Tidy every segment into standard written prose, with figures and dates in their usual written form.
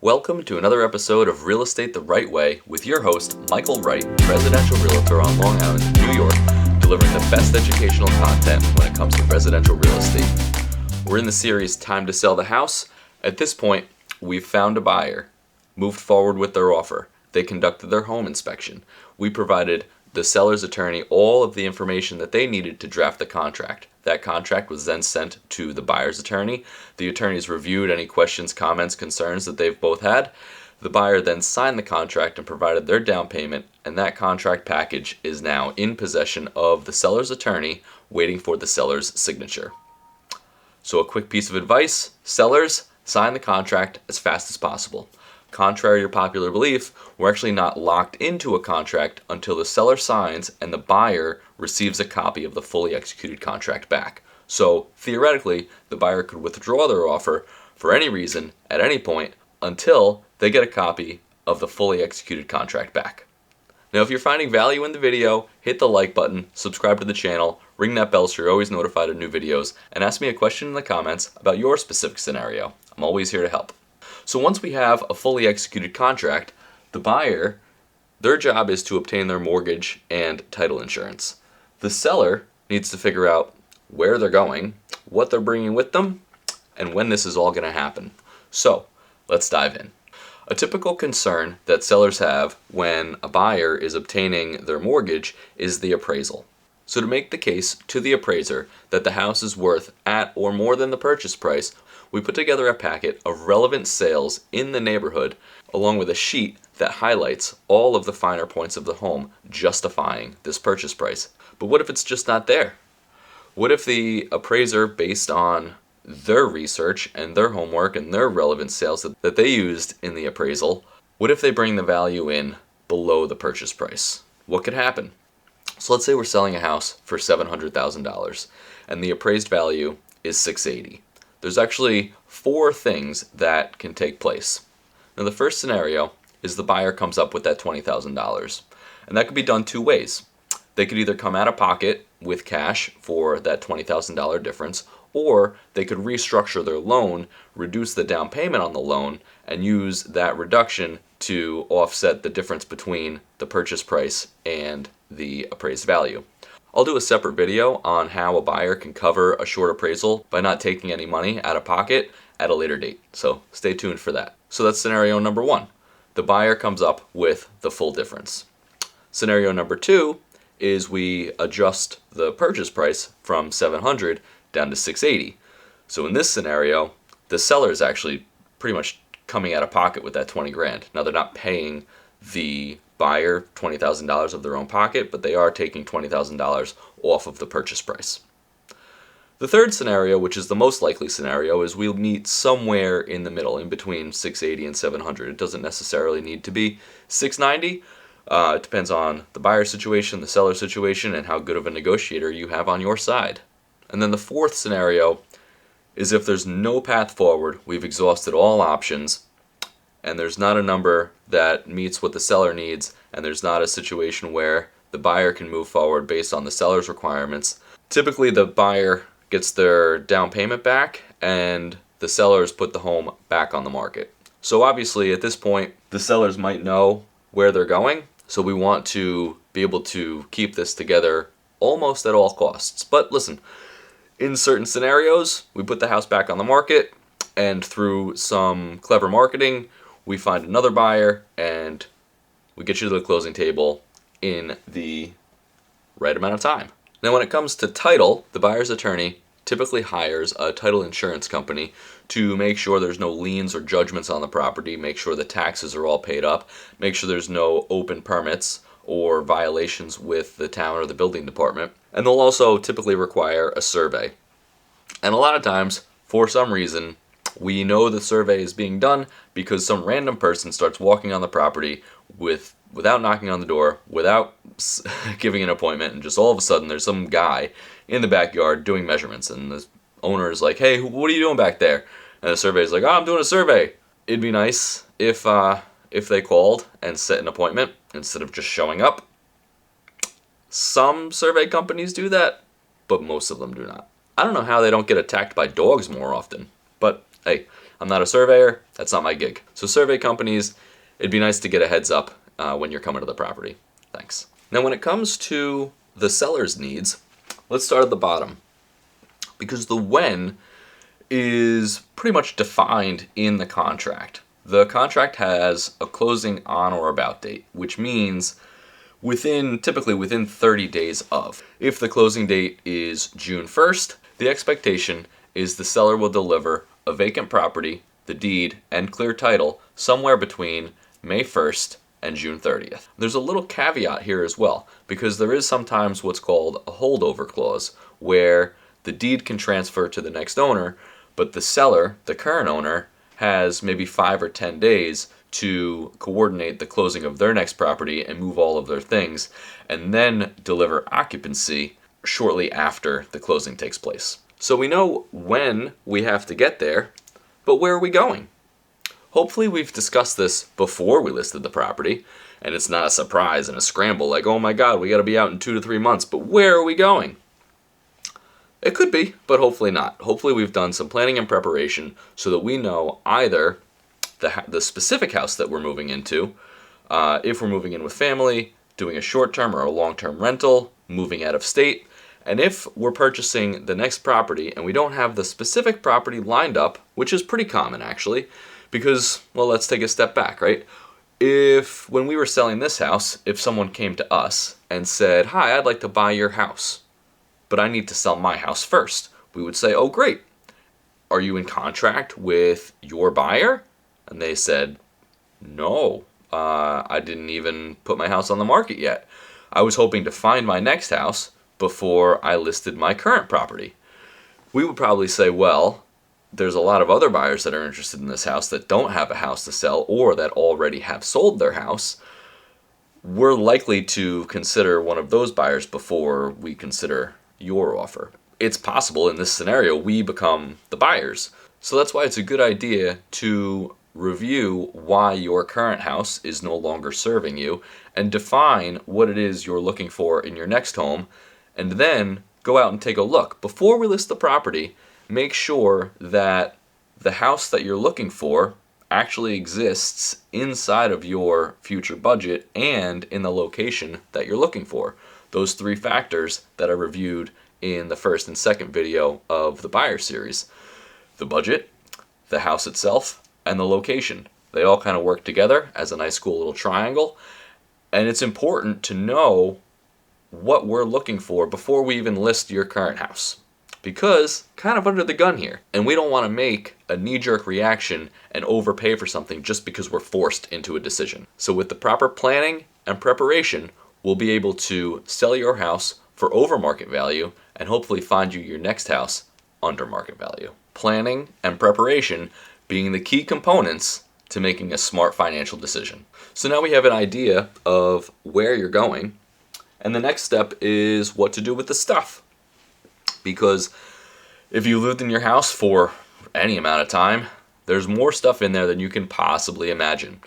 Welcome to another episode of Real Estate the Right Way with your host, Michael.Wright, residential realtor on Long Island, New York, delivering the best educational content when it comes to residential real estate. We're in the series Time to Sell the House. At this point, we've found a buyer, moved forward with their offer. They conducted their home inspection. We provided the seller's attorney all of the information that they needed to draft the contract. That contract was then sent to the buyer's attorney. The attorneys reviewed any questions, comments, concerns that they've both had. The buyer then signed the contract and provided their down payment, and that contract package is now in possession of the seller's attorney, waiting for the seller's signature. So a quick piece of advice, sellers, sign the contract as fast as possible. Contrary to popular belief, we're actually not locked into a contract until the seller signs and the buyer receives a copy of the fully executed contract back. So theoretically, the buyer could withdraw their offer for any reason at any point until they get a copy of the fully executed contract back. Now, if you're finding value in the video, hit the like button, subscribe to the channel, ring that bell so you're always notified of new videos, and ask me a question in the comments about your specific scenario. I'm always here to help. So once we have a fully executed contract, the buyer, their job is to obtain their mortgage and title insurance. The seller needs to figure out where they're going, what they're bringing with them, and when this is all going to happen. So let's dive in. A typical concern that sellers have when a buyer is obtaining their mortgage is the appraisal. So to make the case to the appraiser that the house is worth at or more than the purchase price, we put together a packet of relevant sales in the neighborhood along with a sheet that highlights all of the finer points of the home justifying this purchase price. But what if it's just not there? What if the appraiser, based on their research and their homework and their relevant sales that they used in the appraisal, what if they bring the value in below the purchase price? What could happen? So let's say we're selling a house for $700,000 and the appraised value is $680,000. There's actually 4 things that can take place. Now the first scenario is the buyer comes up with that $20,000, and that could be done 2 ways. They could either come out of pocket with cash for that $20,000 difference, or they could restructure their loan, reduce the down payment on the loan, and use that reduction to offset the difference between the purchase price and the appraised value. I'll do a separate video on how a buyer can cover a short appraisal by not taking any money out of pocket at a later date. So stay tuned for that. So that's scenario number 1. The buyer comes up with the full difference. Scenario number 2 is we adjust the purchase price from $700,000 down to $680,000. So in this scenario, the seller is actually pretty much coming out of pocket with that $20,000. Now they're not paying the buyer $20,000 of their own pocket, but they are taking $20,000 off of the purchase price. The third scenario, which is the most likely scenario, is we'll meet somewhere in the middle, in between $680,000 and $700,000. It doesn't necessarily need to be $690,000. It depends on the buyer situation, the seller situation, and how good of a negotiator you have on your side. And then the fourth scenario is if there's no path forward, we've exhausted all options, and there's not a number that meets what the seller needs, and there's not a situation where the buyer can move forward based on the seller's requirements. Typically, the buyer gets their down payment back, and the sellers put the home back on the market. So obviously, at this point, the sellers might know where they're going, so we want to be able to keep this together almost at all costs. But listen, in certain scenarios, we put the house back on the market, and through some clever marketing, we find another buyer, and we get you to the closing table in the right amount of time. Now, when it comes to title, the buyer's attorney typically hires a title insurance company to make sure there's no liens or judgments on the property, make sure the taxes are all paid up, make sure there's no open permits or violations with the town or the building department. And they'll also typically require a survey. And a lot of times, for some reason, we know the survey is being done because some random person starts walking on the property without knocking on the door, without giving an appointment, and just all of a sudden there's some guy in the backyard doing measurements, and the owner is like, "Hey, what are you doing back there?" And the surveyor's like, "Oh, I'm doing a survey." It'd be nice if they called and set an appointment instead of just showing up. Some survey companies do that, but most of them do not. I don't know how they don't get attacked by dogs more often, but hey, I'm not a surveyor. That's not my gig. So survey companies, it'd be nice to get a heads up when you're coming to the property. Thanks. Now, when it comes to the seller's needs, let's start at the bottom, because the when is pretty much defined in the contract. The contract has a closing on or about date, which means typically within 30 days of. If the closing date is June 1st, the expectation is the seller will deliver a vacant property, the deed, and clear title somewhere between May 1st and June 30th. There's a little caveat here as well, because there is sometimes what's called a holdover clause, where the deed can transfer to the next owner, but the seller, the current owner, has maybe 5 or 10 days to coordinate the closing of their next property and move all of their things, and then deliver occupancy shortly after the closing takes place. So we know when we have to get there, but where are we going? Hopefully we've discussed this before we listed the property, and it's not a surprise and a scramble like, oh my God, we got to be out in 2 to 3 months, but where are we going? It could be, but hopefully not. Hopefully we've done some planning and preparation so that we know either the specific house that we're moving into, if we're moving in with family, doing a short-term or a long-term rental, moving out of state, and if we're purchasing the next property and we don't have the specific property lined up, which is pretty common actually, because, well, let's take a step back, right? If when we were selling this house, if someone came to us and said, hi, I'd like to buy your house, but I need to sell my house first, we would say, oh, great. Are you in contract with your buyer? And they said, no, I didn't even put my house on the market yet. I was hoping to find my next house before I listed my current property. We would probably say, well, there's a lot of other buyers that are interested in this house that don't have a house to sell or that already have sold their house. We're likely to consider one of those buyers before we consider your offer. It's possible in this scenario we become the buyers. So that's why it's a good idea to review why your current house is no longer serving you and define what it is you're looking for in your next home, and then go out and take a look. Before we list the property, make sure that the house that you're looking for actually exists inside of your future budget and in the location that you're looking for. Those 3 factors that are reviewed in the first and second video of the buyer series. The budget, the house itself, and the location. They all kind of work together as a nice cool little triangle. And it's important to know what we're looking for before we even list your current house, because kind of under the gun here, and we don't want to make a knee-jerk reaction and overpay for something just because we're forced into a decision. So with the proper planning and preparation, we'll be able to sell your house for over market value and hopefully find you your next house under market value. Planning and preparation being the key components to making a smart financial decision. So now we have an idea of where you're going, and the next step is what to do with the stuff. Because if you lived in your house for any amount of time, there's more stuff in there than you can possibly imagine.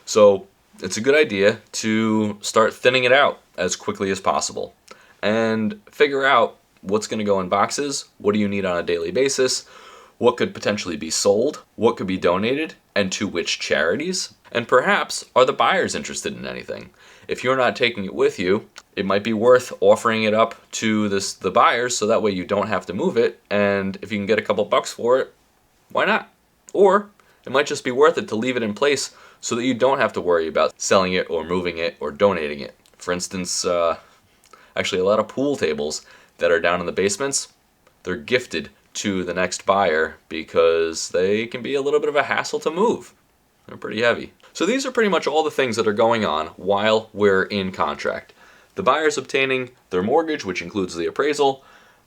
So it's a good idea to start thinning it out as quickly as possible and figure out what's going to go in boxes, what do you need on a daily basis, what could potentially be sold, what could be donated, and to which charities, and perhaps are the buyers interested in anything. If you're not taking it with you, it might be worth offering it up to the buyers so that way you don't have to move it, and if you can get a couple bucks for it, why not? Or it might just be worth it to leave it in place so that you don't have to worry about selling it or moving it or donating it. For instance, actually a lot of pool tables that are down in the basements, they're gifted to the next buyer because they can be a little bit of a hassle to move. They're pretty heavy. So these are pretty much all the things that are going on while we're in contract. The buyer's obtaining their mortgage, which includes the appraisal,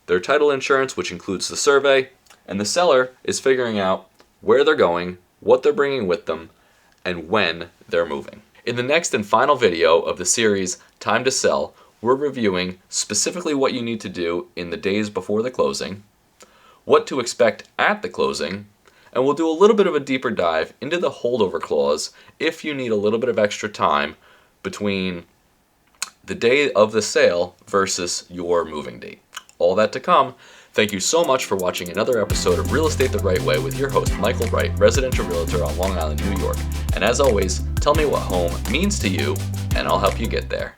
their title insurance, which includes the survey, and the seller is figuring out where they're going, what they're bringing with them, and when they're moving. In the next and final video of the series Time to Sell, we're reviewing specifically what you need to do in the days before the closing, what to expect at the closing, and we'll do a little bit of a deeper dive into the holdover clause if you need a little bit of extra time between the day of the sale versus your moving date. All that to come. Thank you so much for watching another episode of Real Estate the Right Way with your host, Michael.Wright, residential realtor on Long Island, New York. And as always, tell me what home means to you, and I'll help you get there.